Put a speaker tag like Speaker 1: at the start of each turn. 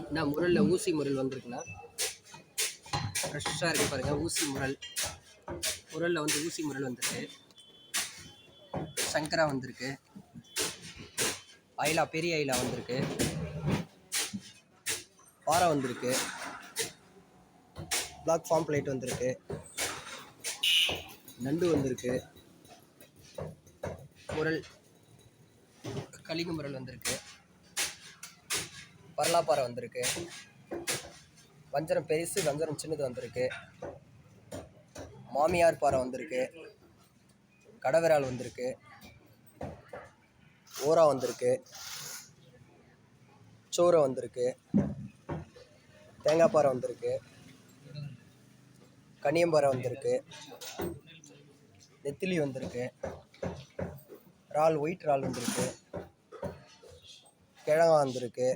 Speaker 1: நான் முரலில் ஊசி முரல் வந்திருக்குண்ணா. ஃப்ரெஷ்ஷாக இருக்குது பாருங்கள். ஊசி முரல், முரலில் வந்து ஊசி முரல் வந்திருக்கு. சங்கரா வந்திருக்கு. ஐலா, பெரிய ஐலா வந்திருக்கு. பாறை வந்திருக்கு. பிளாக் ஃபார்ம் பிளேட் வந்திருக்கு. நண்டு வந்திருக்கு. முரல், கலிங்கு முரல் வந்திருக்கு. பரலாப்பாறை வந்திருக்கு. வஞ்சரம் பெருசு, வஞ்சரம் சின்னது வந்திருக்கு. மாமியார் பாறை வந்திருக்கு. கடவிரால் வந்திருக்கு. ஓரா வந்திருக்கு. சோரை வந்திருக்கு. தேங்காய் பாறை வந்திருக்கு. கனியம்பாறை வந்திருக்கு. நெத்திலி வந்திருக்கு. இறால், ஒயிட் இறால் வந்திருக்கு. கிழங்கா வந்திருக்கு.